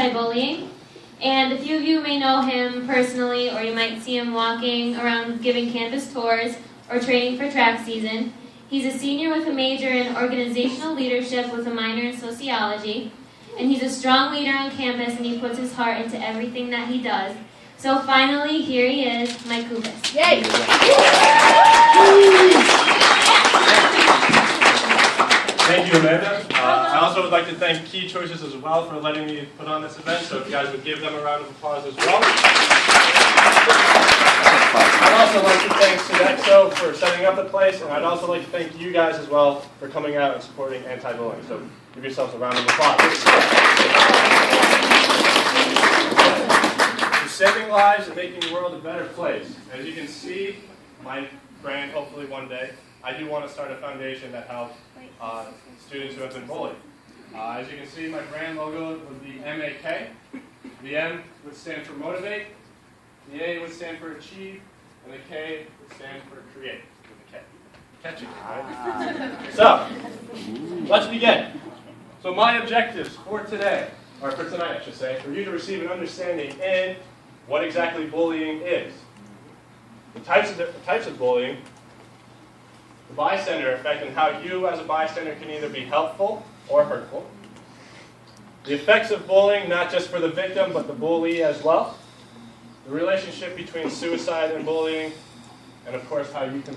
anti-bullying. And a few of you may know him personally, or you might see him walking around giving campus tours or training for track season. He's a senior with a major in organizational leadership with a minor in sociology. And he's a strong leader on campus, and he puts his heart into everything that he does. So finally, here he is, my Kubus. Yay! Thank you, Amanda. I also would like to thank Key Choices as well for letting me put on this event, so if you guys would give them a round of applause as well. I'd also like to thank Sodexo for setting up the place, and I'd also like to thank you guys as well for coming out and supporting anti-bullying. So give yourselves a round of applause. You're saving lives and making the world a better place. As you can see, my brand, hopefully one day, I do want to start a foundation that helps students who have been bullied. As you can see, my brand logo would be MAK. The M would stand for motivate, the A would stand for achieve, and the K would stand for create with a K. Catchy, right? So, let's begin. So my objectives for today, or for tonight I should say, for you to receive an understanding in what exactly bullying is, the types of bullying, the bystander effect, and how you as a bystander can either be helpful or hurtful. The effects of bullying, not just for the victim, but the bully as well. The relationship between suicide and bullying, and of course how you can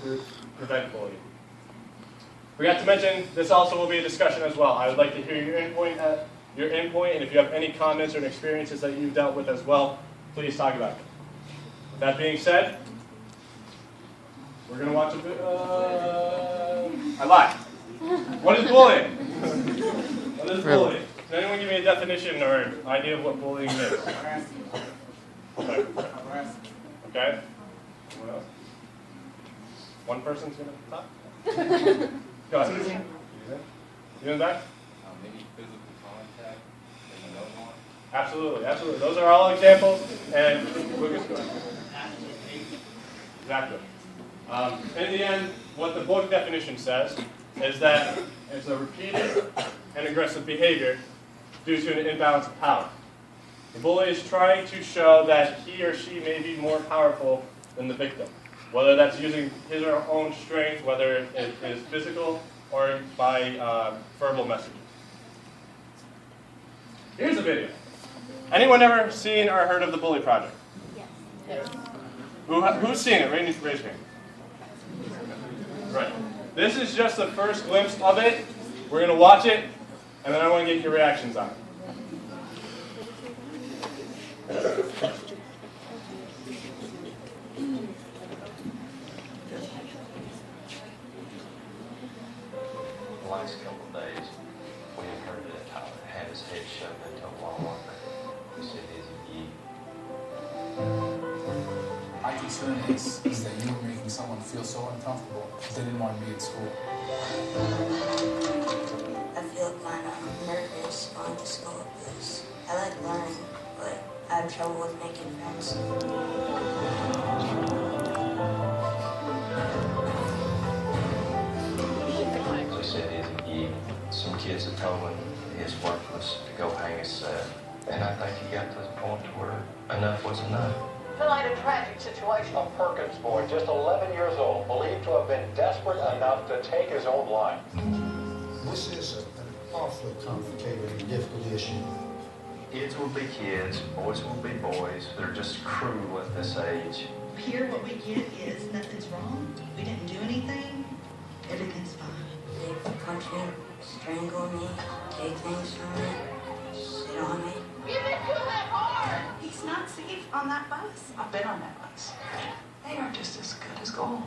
prevent bullying. Forgot to mention, this also will be a discussion as well. I would like to hear your input, and if you have any comments or experiences that you've dealt with as well, please talk about it. With that being said, we're going to watch a bit. I lied. What is bullying? What is bullying? Can anyone give me a definition or an idea of what bullying is? Okay. Okay. What else? One person's going to talk? Go ahead. You in the back? Maybe physical contact. Absolutely, absolutely. Those are all examples. And Lucas, go ahead. Exactly. In the end, what the book definition says is that it's a repeated and aggressive behavior due to an imbalance of power. The bully is trying to show that he or she may be more powerful than the victim, whether that's using his or her own strength, whether it is physical or by verbal messages. Here's a video. Anyone ever seen or heard of the Bully Project? Yes. Who's seen it? Raise your hand. Right. This is just the first glimpse of it. We're going to watch it, and then I want to get your reactions on it. The last couple of days, we had heard that Tyler had his head shoved into a wall locker. He said, "Is he?" My concern is that you were making someone feel so uncomfortable that they didn't want to be in school. I feel kind of nervous going to school because I like learning, but I have trouble with making friends. He said, "Is he?" Some kids had told him his worthless to go hang himself. And I think he got to the point where enough was enough. Tonight, a tragic situation. A Perkins boy, just 11 years old, believed to have been desperate enough to take his own life. This is an awfully complicated and difficult issue. Kids will be kids, boys will be boys. They're just cruel at this age. Here, what we get is nothing's wrong. We didn't do anything. Everything's fine. They punch me, strangle me, take things from me, sit on me. You've been doing that hard. He's not safe on that bus. I've been on that bus. They are just as good as gold.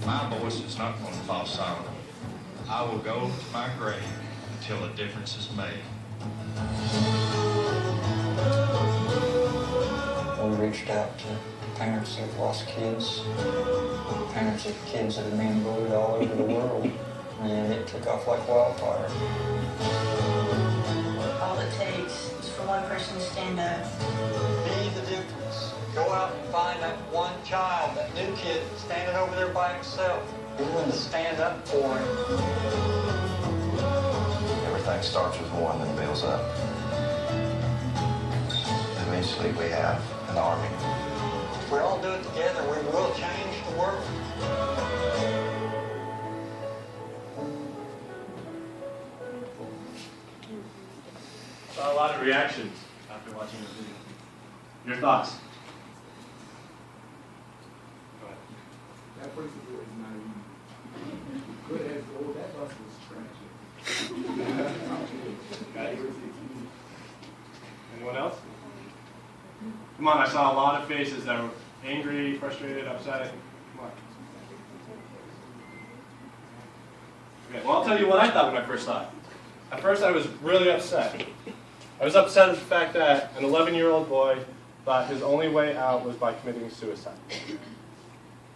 My voice is not going to fall silent. I will go to my grave until a difference is made. We reached out to parents of lost kids, parents of kids that have been bullied all over the world, and it took off like wildfire. All it takes is for one person to stand up. Be the difference. Go out and find that one child, that new kid standing over there by himself. Be willing to stand up for him. Everything starts with one, then builds up. obviously we have an army. If we all do it together, we will change the world. Saw a lot of reactions after watching the video. Your thoughts? Go ahead. That person is not even good as gold. That bus was trash. Anyone else? Come on, I saw a lot of faces that were angry, frustrated, upset. Come on. Okay, well, I'll tell you what I thought when I first saw it. At first, I was really upset. I was upset at the fact that an 11-year-old boy thought his only way out was by committing suicide.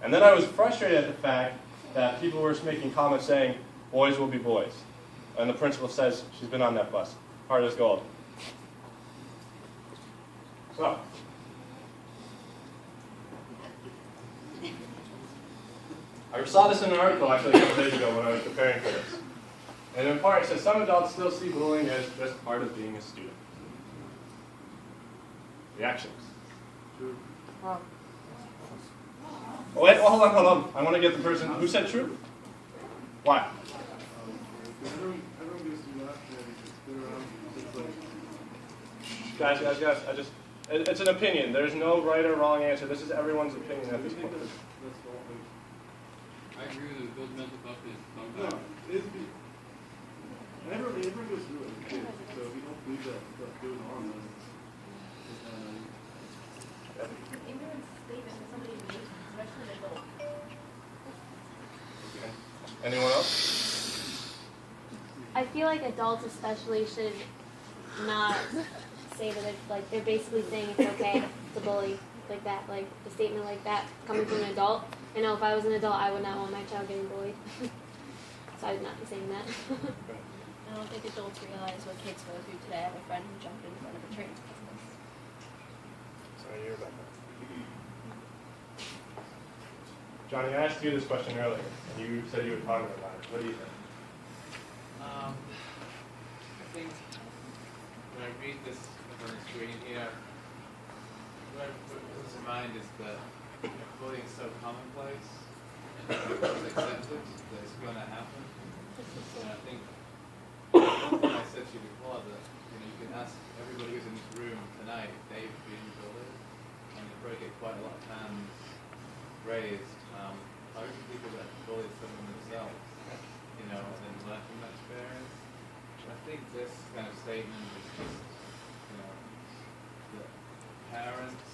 And then I was frustrated at the fact that people were making comments saying, boys will be boys. And the principal says she's been on that bus, hard as gold. So, I saw this in an article actually a couple days ago when I was preparing for this. And in part it says some adults still see bullying as just part of being a student. Reactions? Oh, wait, well, hold on. I want to get the person who said true. Why? Guys, it's an opinion. There's no right or wrong answer. This is everyone's opinion at this point. I agree with those mental tough is No, everyone goes through it. So if you don't believe that stuff goes on, then it's not Anyone else? I feel like adults especially should not say that they're basically saying it's okay to bully like that, like a statement like that coming from an adult. I know if I was an adult, I would not want my child getting bullied. So I would not be saying that. I don't think adults realize what kids go through today. I have a friend who jumped in front of a train. Sorry to hear about that. Johnny, I asked you this question earlier, and you said you would ponder about it. What do you think? I think when I read this on the screen here, what comes to mind is that bullying is so commonplace and it's accepted that it's going to happen. And I think one thing I said to you before that you can ask everybody who's in this room tonight if they've been bullied, and they probably get quite a lot of hands raised. How do people that bully someone themselves, and then learn from that experience? I think this kind of statement is just, that parents,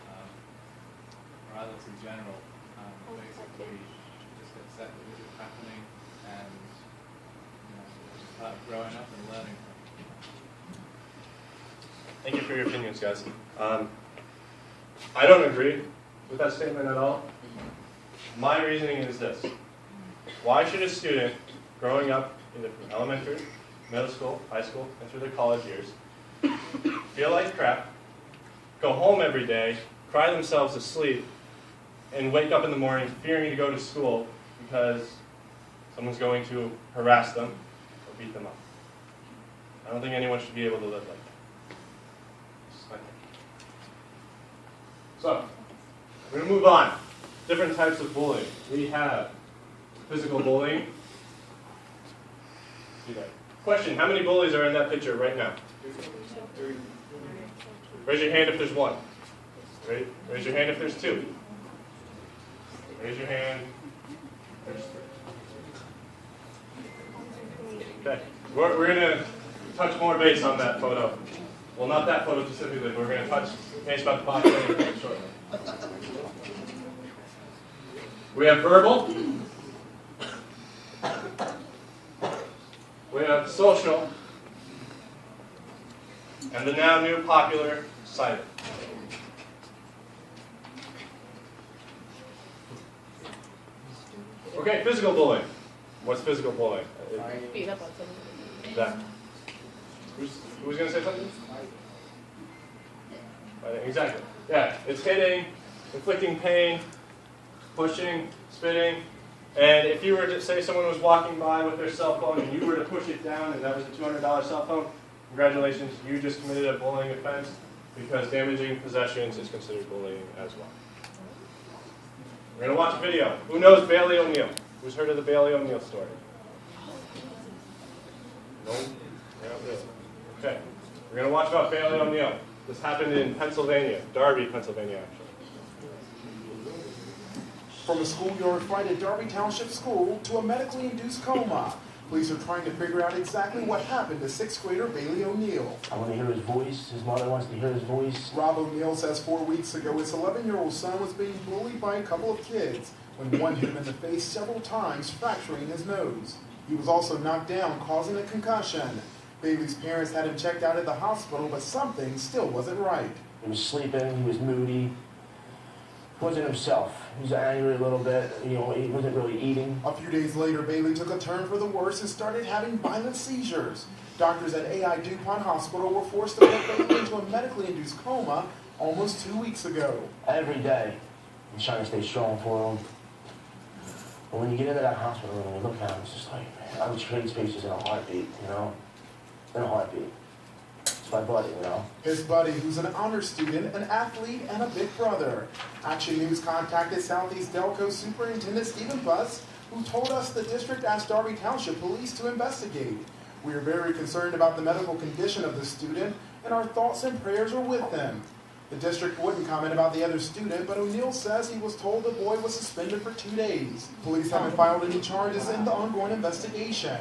or adults in general, basically just accept that this is happening and start growing up and learning from it. Thank you for your opinions, guys. I don't agree with that statement at all. My reasoning is this. Why should a student growing up either from elementary, middle school, high school, and through their college years feel like crap, go home every day, cry themselves to sleep, and wake up in the morning fearing to go to school because someone's going to harass them or beat them up? I don't think anyone should be able to live like that. This is my thing. So, we're going to move on. Different types of bullying. We have physical bullying. See that. Question, how many bullies are in that picture right now? Raise your hand if there's one. Raise your hand if there's two. Raise your hand. There's three. Okay. We're going to touch more base on that photo. Well, not that photo specifically, but we're going to touch base about the population shortly. We have verbal. We have social. And the now new popular cyber. Okay, physical bullying. What's physical bullying? Beat up on someone. That. Who's going to say something? Exactly. Yeah, it's hitting, inflicting pain, pushing, spitting. And if you were to say someone was walking by with their cell phone and you were to push it down and that was a $200 cell phone, congratulations, you just committed a bullying offense because damaging possessions is considered bullying as well. We're going to watch a video. Who knows Bailey O'Neill? Who's heard of the Bailey O'Neill story? No? Yeah, not really. Okay. We're going to watch about Bailey O'Neill. This happened in Pennsylvania, Darby, Pennsylvania, actually. From a schoolyard fight at Darby Township School to a medically induced coma, police are trying to figure out exactly what happened to 6th grader Bailey O'Neill. I want to hear his voice. His mother wants to hear his voice. Rob O'Neill says 4 weeks ago his 11-year-old son was being bullied by a couple of kids when one hit him in the face several times, fracturing his nose. He was also knocked down, causing a concussion. Bailey's parents had him checked out at the hospital, but something still wasn't right. He was sleeping. He was moody. He wasn't himself. He was angry a little bit. You know, he wasn't really eating. A few days later, Bailey took a turn for the worse and started having violent seizures. Doctors at AI DuPont Hospital were forced to put Bailey into a medically induced coma almost 2 weeks ago. Every day, he's trying to stay strong for him. But when you get into that hospital room and you look at him, it's just like, man, I would trade spaces in a heartbeat, you know? In a heartbeat. It's my buddy, you know? His buddy, who's an honor student, an athlete, and a big brother. Action News contacted Southeast Delco Superintendent Stephen Buss, who told us the district asked Darby Township Police to investigate. We are very concerned about the medical condition of the student, and our thoughts and prayers are with them. The district wouldn't comment about the other student, but O'Neill says he was told the boy was suspended for 2 days. Police haven't filed any charges in the ongoing investigation.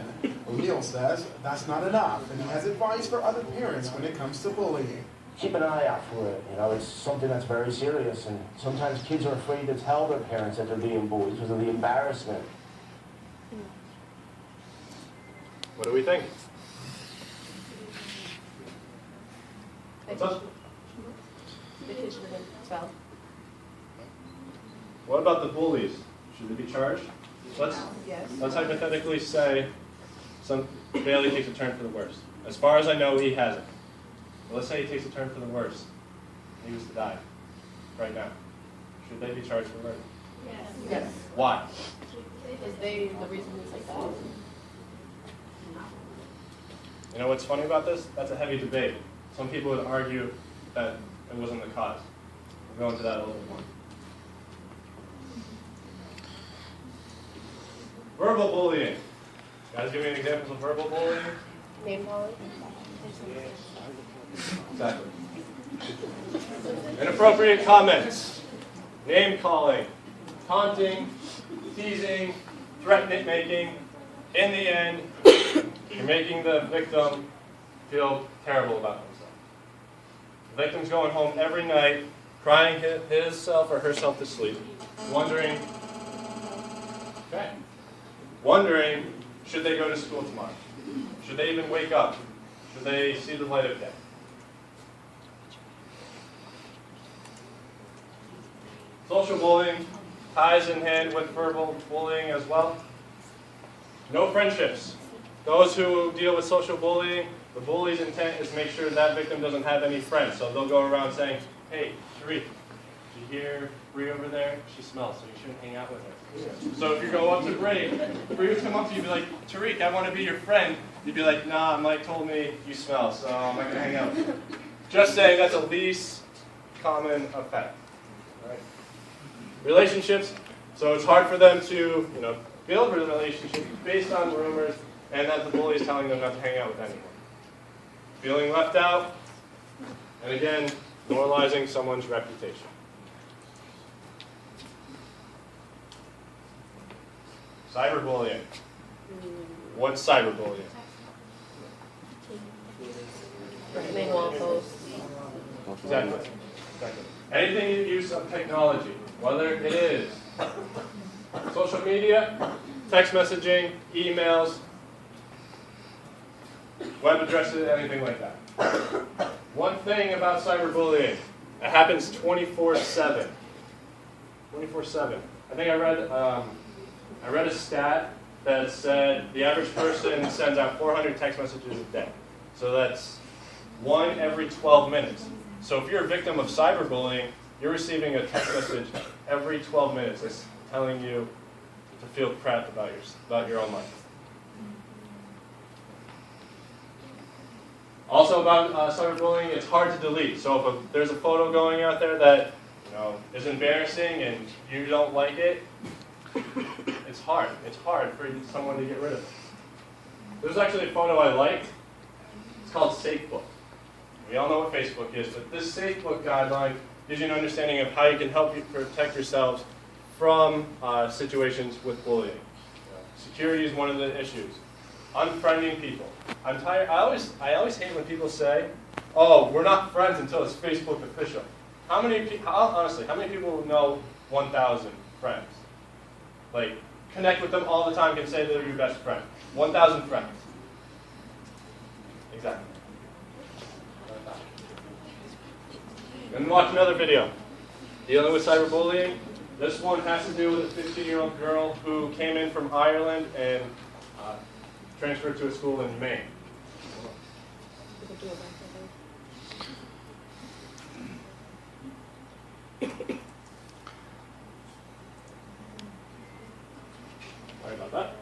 O'Neill says that's not enough, and he has advice for other parents when it comes to bullying. Keep an eye out for it. You know, it's something that's very serious, and sometimes kids are afraid to tell their parents that they're being bullied because of the embarrassment. What do we think? What's up? The kid should have been expelled. What about the bullies? Should they be charged? Yes. Let's hypothetically say Bailey takes a turn for the worse. As far as I know, he hasn't. But let's say he takes a turn for the worse. He was to die right now. Should they be charged for murder? Yes. Why? Because they, the reason is like that. You know what's funny about this? That's a heavy debate. Some people would argue that it wasn't the cause. We'll go into that a little bit more. Verbal bullying. Guys, give me an example of verbal bullying. Name calling. Exactly. Inappropriate comments. Name calling. Taunting. Teasing. Threat making. In the end, you're making the victim feel terrible about himself. The victim's going home every night, crying himself or herself to sleep, wondering, should they go to school tomorrow? Should they even wake up? Should they see the light of day? Social bullying ties in hand with verbal bullying as well. No friendships. Those who deal with social bullying, the bully's intent is to make sure that victim doesn't have any friends. So they'll go around saying, hey, Tariq, did you hear Bree over there? She smells, so you shouldn't hang out with her. So if you go up to Bree would come up to you and be like, Tariq, I want to be your friend. You'd be like, nah, Mike told me you smell, so I'm not going to hang out with you. Just saying that's the least common effect. Right? Relationships, so it's hard for them to, build relationships based on rumors and that the bully is telling them not to hang out with anyone. Feeling left out, and again, demoralizing someone's reputation. Cyberbullying. What's cyberbullying? Recommend wall posts. Exactly. Anything in use of technology, whether it is social media, text messaging, emails, web addresses, anything like that. One thing about cyberbullying, it happens 24/7. 24/7. I think I read a stat that said the average person sends out 400 text messages a day. So that's 1 every 12 minutes. So if you're a victim of cyberbullying, you're receiving a text message every 12 minutes that's telling you to feel crap about your own life. Also about cyberbullying, it's hard to delete. So if there's a photo going out there that is embarrassing and you don't like it, it's hard. It's hard for someone to get rid of it. There's actually a photo I liked. It's called SafeBook. We all know what Facebook is, but this SafeBook guideline gives you an understanding of how you can help you protect yourselves from situations with bullying. Security is one of the issues. Unfriending people. I'm tired. I always hate when people say, "Oh, we're not friends until it's Facebook official." Honestly, how many people know 1,000 friends? Like, connect with them all the time, can say they're your best friend. 1,000 friends. Exactly. And watch another video dealing with cyberbullying. This one has to do with a 15-year-old girl who came in from Ireland and transferred to a school in Maine. Sorry about that.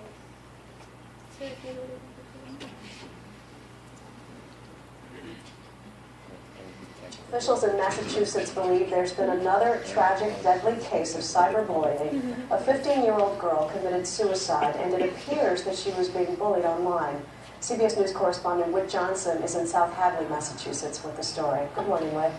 Officials in Massachusetts believe there's been another tragic, deadly case of cyberbullying. A 15-year-old girl committed suicide, and it appears that she was being bullied online. CBS News correspondent Whit Johnson is in South Hadley, Massachusetts, with the story. Good morning, Whit.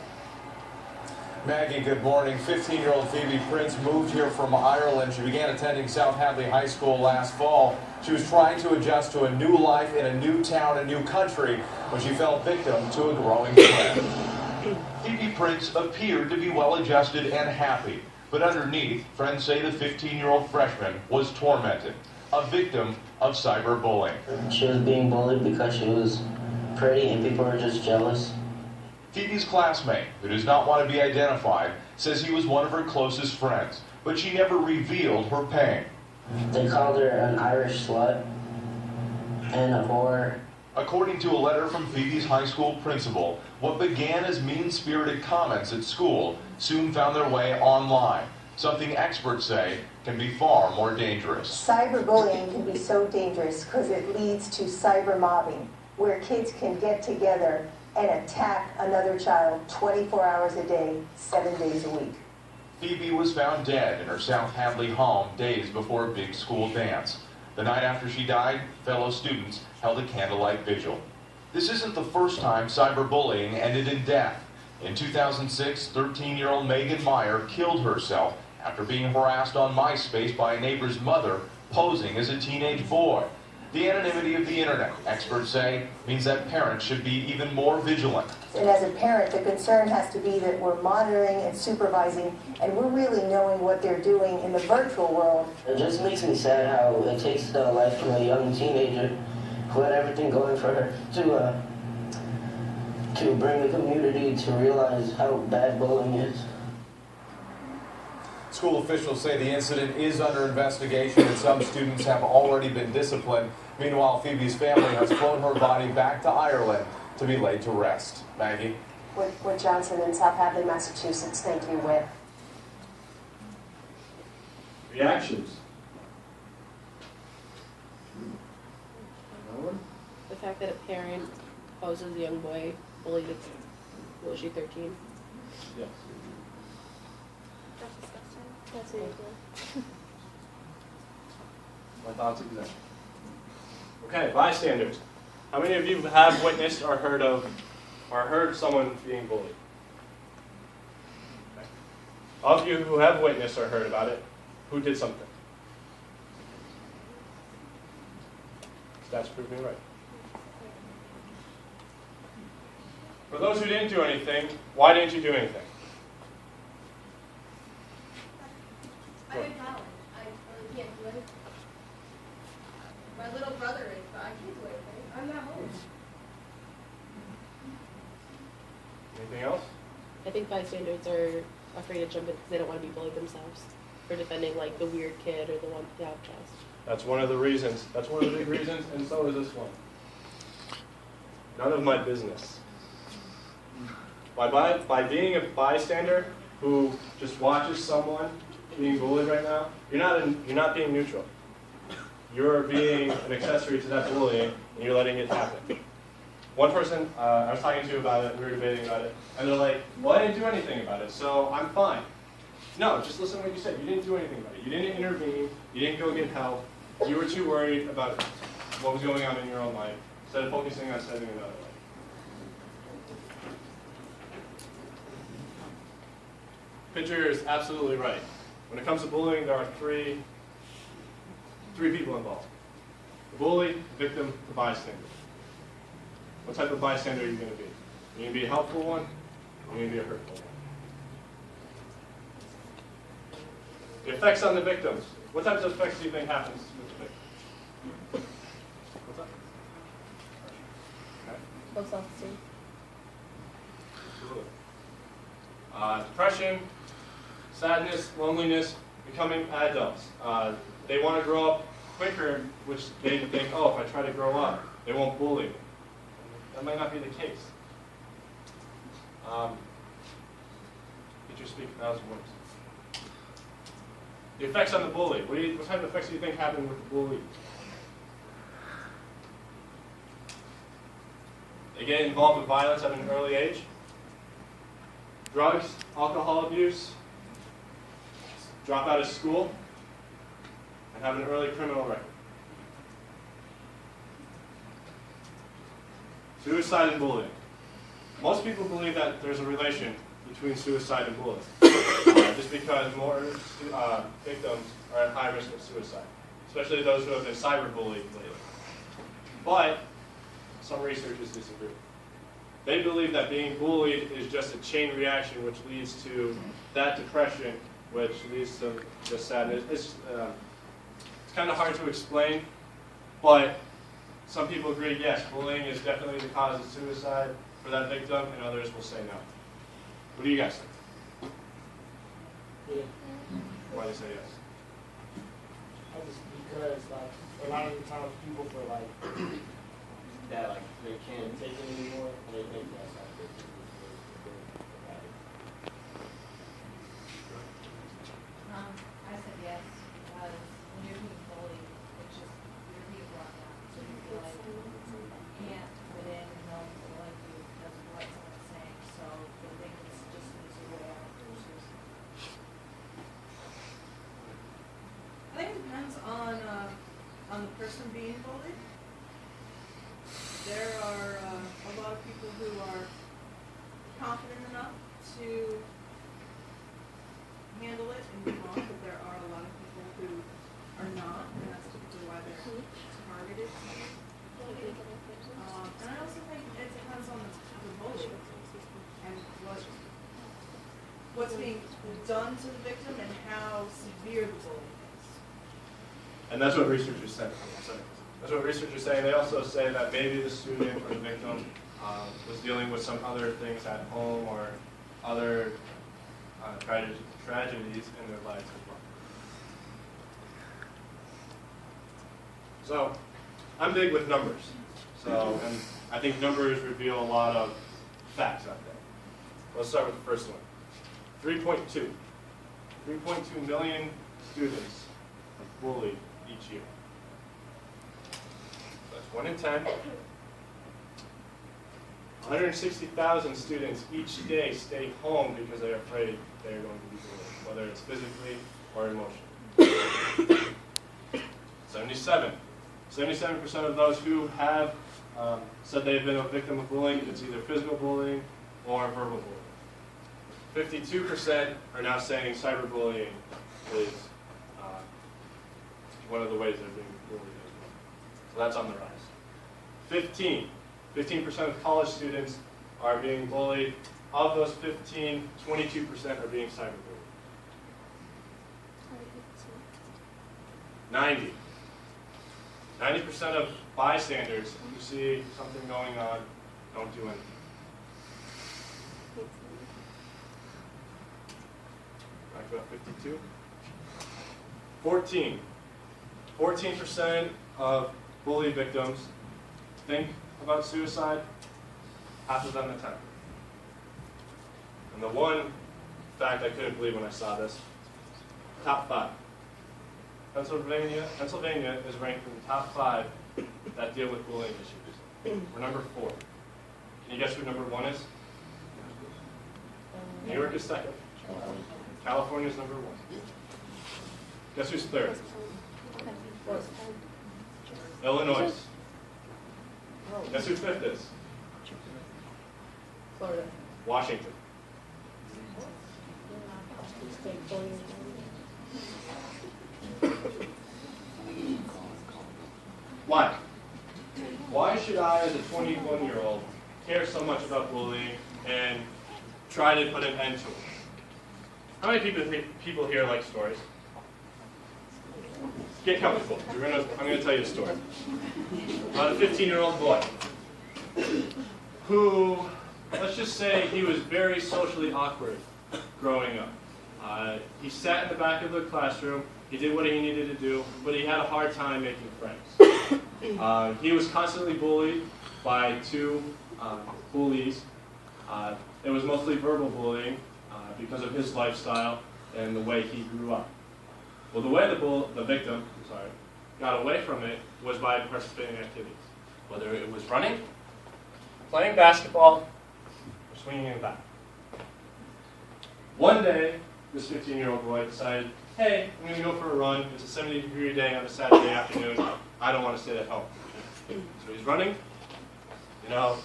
Maggie, good morning. 15-year-old Phoebe Prince moved here from Ireland. She began attending South Hadley High School last fall. She was trying to adjust to a new life in a new town, a new country, when she fell victim to a growing trend. Phoebe Prince appeared to be well-adjusted and happy, but underneath, friends say the 15-year-old freshman was tormented, a victim of cyberbullying. She was being bullied because she was pretty and people were just jealous. Phoebe's classmate, who does not want to be identified, says he was one of her closest friends, but she never revealed her pain. They called her an Irish slut and a whore. According to a letter from Phoebe's high school principal, what began as mean-spirited comments at school soon found their way online, something experts say can be far more dangerous. Cyberbullying can be so dangerous because it leads to cyber mobbing, where kids can get together and attack another child 24 hours a day, 7 days a week. Phoebe was found dead in her South Hadley home days before a big school dance. The night after she died, fellow students held a candlelight vigil. This isn't the first time cyberbullying ended in death. In 2006, 13-year-old Megan Meyer killed herself after being harassed on MySpace by a neighbor's mother posing as a teenage boy. The anonymity of the internet, experts say, means that parents should be even more vigilant. And as a parent, the concern has to be that we're monitoring and supervising, and we're really knowing what they're doing in the virtual world. It just makes me sad how it takes the life from a young teenager who had everything going for her to bring the community to realize how bad bullying is. School officials say the incident is under investigation and some students have already been disciplined. Meanwhile, Phoebe's family has flown her body back to Ireland to be laid to rest. Maggie? Whit Johnson in South Hadley, Massachusetts. Thank you, Whit. Reactions? The fact that a parent poses a young boy bullied at, what was she, 13? Yes. That's disgusting. That's ridiculous. My thoughts exactly. Okay, bystanders. How many of you have witnessed or heard someone being bullied? Okay. Of you who have witnessed or heard about it, who did something? Stats prove me right. For those who didn't do anything, why didn't you do anything? I'm in college. I really can't do anything. My little brother is, but I can't do anything. I'm not home. Anything else? I think bystanders are afraid to jump in because they don't want to be bullied themselves. For defending like the weird kid or the one the outcast. That's one of the reasons. That's one of the big reasons, and so is this one. None of my business. By being a bystander who just watches someone being bullied right now, you're not being neutral. You're being an accessory to that bullying, and you're letting it happen. One person I was talking to about it, we were debating about it, and they're like, well, I didn't do anything about it, so I'm fine. No, just listen to what you said. You didn't do anything about it. You didn't intervene. You didn't go get help. You were too worried about what was going on in your own life instead of focusing on saving another life. Pitcher is absolutely right. When it comes to bullying, there are three people involved. The bully, the victim, the bystander. What type of bystander are you going to be? Are you going to be a helpful one? Or are you going to be a hurtful one? The effects on the victims. What types of effects do you think happens with the victim? What's up? Okay. Low self-esteem. Depression, sadness, loneliness, becoming adults. They want to grow up quicker, which they think, oh, if I try to grow up, they won't bully me. That might not be the case. Did you speak 1,000 words? The effects on the bully. What type of effects do you think happen with the bully? They get involved with violence at an early age. Drugs, alcohol abuse, drop out of school, and have an early criminal record. Suicide and bullying. Most people believe that there's a relation between suicide and bullying, just because more victims are at high risk of suicide, especially those who have been cyberbullied lately. But some researchers disagree. They believe that being bullied is just a chain reaction which leads to that depression, which leads to the sadness. It's kind of hard to explain, but some people agree, yes, bullying is definitely the cause of suicide for that victim, and others will say no. What do you guys think? Yeah. Why do you say yes? Just because, like, a lot of the times people feel like that, like, they can't take it anymore, and they think that's like this is I said yes because when you're being bullied, it's just you're being brought down. So you feel like you can't fit in and no one will like you because of what someone's saying. So they think it's just an easy way out. I think it depends on the person being bullied. There are a lot of people who are confident enough to handle it and move on, but there are a lot of people who are not, and that's typically why they're targeted. And I also think it depends on the bully and what's being done to the victim and how severe the bullying is. And that's what researchers say. That's what researchers say. They also say that maybe the student or the victim was dealing with some other things at home or other tragedies in their lives as well. So, I'm big with numbers. So, and I think numbers reveal a lot of facts out there. Let's start with the first one. 3.2. 3.2 million students are bullied each year. That's 1 in 10. 160,000 students each day stay home because they're afraid they're going to be bullied, whether it's physically or emotionally. 77% of those who have said they've been a victim of bullying, it's either physical bullying or verbal bullying. 52% are now saying cyberbullying is one of the ways they're being bullied as well. So that's on the rise. 15% of college students are being bullied. Of those 15, 22% are being cyberbullied. 90% of bystanders who see something going on don't do anything. Back to 52. 14% of bully victims think about suicide, half of them attempt. And the one fact I couldn't believe when I saw this, top 5. Pennsylvania is ranked in the top 5 that deal with bullying issues. We're number 4. Can you guess who number 1 is? New York is second. California is number 1. Guess who's third? Illinois. Guess who 5th is? Florida. Washington. Why? Why should I, as a 21-year-old, care so much about bullying and try to put an end to it? How many people here like stories? Get comfortable. I'm going to tell you a story about a 15-year-old boy who, let's just say, he was very socially awkward growing up. He sat in the back of the classroom. He did what he needed to do, but he had a hard time making friends. He was constantly bullied by 2 bullies. It was mostly verbal bullying because of his lifestyle and the way he grew up. Well, the way the victim got away from it was by participating in activities, whether it was running, playing basketball, or swinging a bat. One day, this 15-year-old boy decided, hey, I'm going to go for a run. It's a 70-degree day on a Saturday afternoon. I don't want to sit at home. So he's running. You know,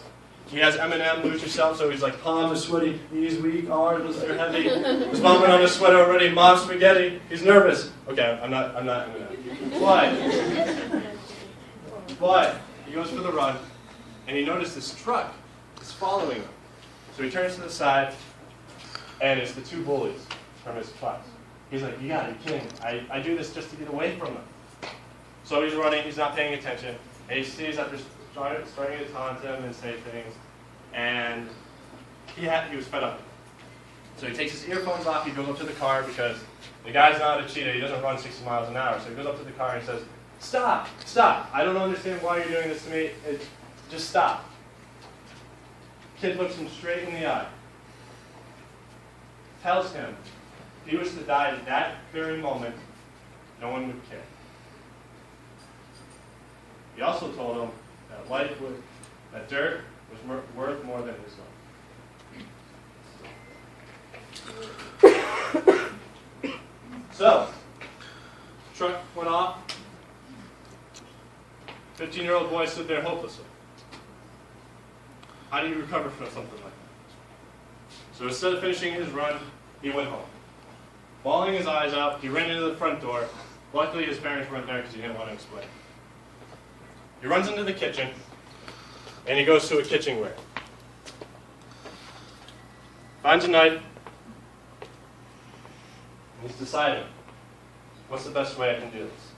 he has M&M, lose yourself, so he's like, palms are sweaty, knees weak, arms are heavy. He's bumping on his sweater already, mom spaghetti. He's nervous. Okay, I'm not M&M. But he goes for the run, and he noticed this truck is following him. So he turns to the side, and it's the 2 bullies from his class. He's like, you gotta be kidding. I do this just to get away from them. So he's running, he's not paying attention, and he sees that they're starting to taunt him and say things, and he was fed up. So he takes his earphones off, he goes up to the car because the guy's not a cheetah, he doesn't run 60 miles an hour. So he goes up to the car and says, stop, stop. I don't understand why you're doing this to me. Just stop. Kid looks him straight in the eye. Tells him if he was to die at that very moment, no one would care. He also told him that dirt was worth more than his life. So, truck went off. 15-year-old boy stood there hopelessly. How do you recover from something like that? So instead of finishing his run, he went home. Bawling his eyes out, he ran into the front door. Luckily, his parents weren't there because he didn't want to explain. He runs into the kitchen, and he goes to a kitchenware. Finds a knife, and he's deciding, what's the best way I can do this?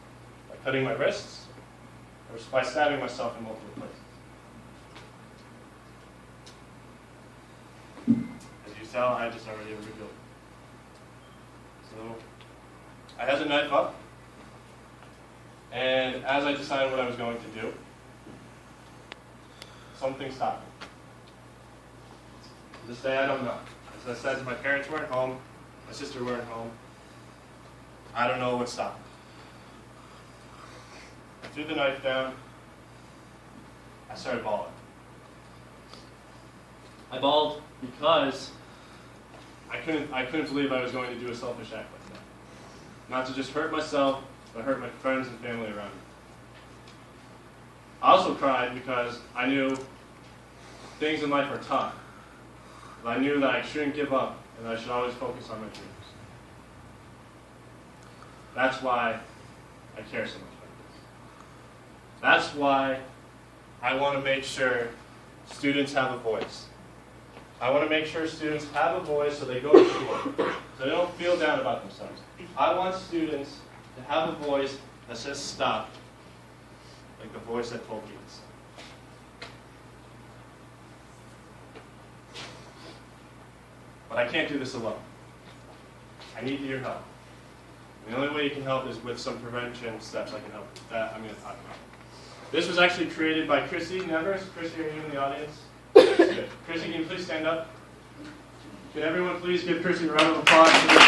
By cutting my wrists, or by stabbing myself in multiple places? As you tell, I just already revealed. So I had the knife up, and as I decided what I was going to do, something stopped me. To this day, I don't know. As I said, my parents weren't home, my sister weren't home. I don't know what stopped me. I threw the knife down. I started bawling. I bawled because I couldn't believe I was going to do a selfish act like that. Not to just hurt myself, but hurt my friends and family around me. I also cried because I knew things in life are tough. And I knew that I shouldn't give up, and I should always focus on my dreams. That's why I care so much about this. That's why I want to make sure students have a voice. I want to make sure students have a voice so they go to school, so they don't feel down about themselves. I want students to have a voice that says stop, like the voice that told me to stop. But I can't do this alone. I need your help. And the only way you can help is with some prevention steps I can help with. That I'm going to talk about. This was actually created by Chrissy Nevers. Chrissy, are you in the audience? Good. Chrissy, can you please stand up? Can everyone please give Chrissy a round of applause for this?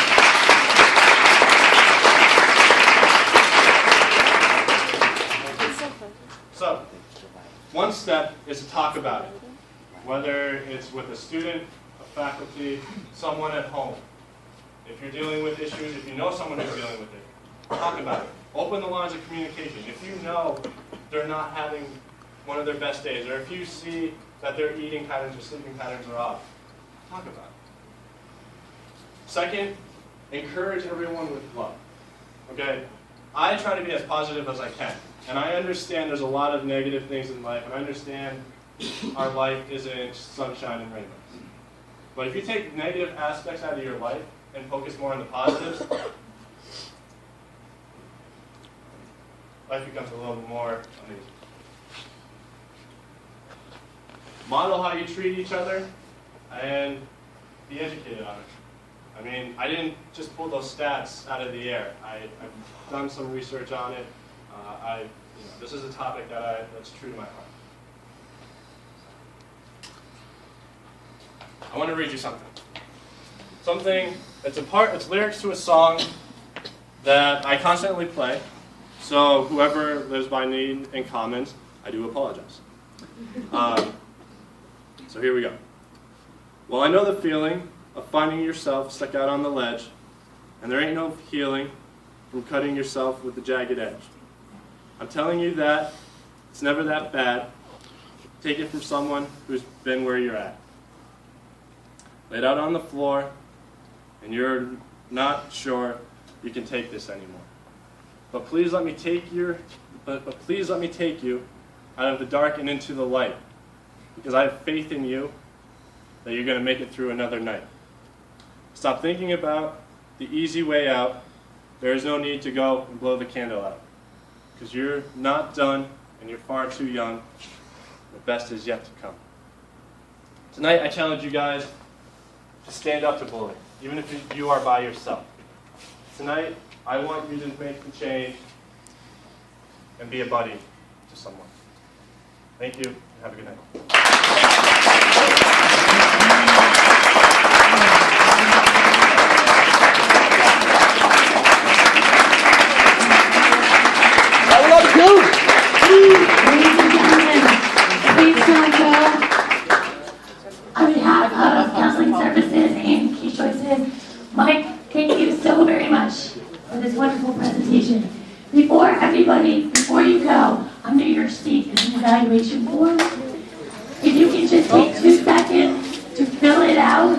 So, one step is to talk about it. whether it's with a student, a faculty, someone at home. If you're dealing with issues, if you know someone who's dealing with it, talk about it. Open the lines of communication. If you know they're not having one of their best days, or if you see that their eating patterns or sleeping patterns are off, talk about it. Second, encourage everyone with love. Okay? I try to be as positive as I can. And I understand there's a lot of negative things in life, and I understand our life isn't sunshine and rainbows. But if you take negative aspects out of your life and focus more on the positives, life becomes a little more amazing. Model how you treat each other and be educated on it. I mean, I didn't just pull those stats out of the air. I've done some research on it. This is a topic that's true to my heart. I want to read you something. It's lyrics to a song that I constantly play. So whoever lives by me and comments, I do apologize. So here we go. Well, I know the feeling of finding yourself stuck out on the ledge, and there ain't no healing from cutting yourself with the jagged edge. I'm telling you that it's never that bad. Take it from someone who's been where you're at. Laid out on the floor, and you're not sure you can take this anymore. But please let me take you out of the dark and into the light, because I have faith in you that you're going to make it through another night. Stop thinking about the easy way out. There is no need to go and blow the candle out, because you're not done and you're far too young. The best is yet to come. Tonight I challenge you guys to stand up to bullying, even if you are by yourself. Tonight I want you to make the change and be a buddy to someone. Thank you, and have a good night. I love you. Ladies and gentlemen, please don't go. On behalf of Counseling Services and Key Choices, Mike, thank you so very much for this wonderful presentation. Before you go, under your seat is an evaluation form. If you can just take 2 seconds to fill it out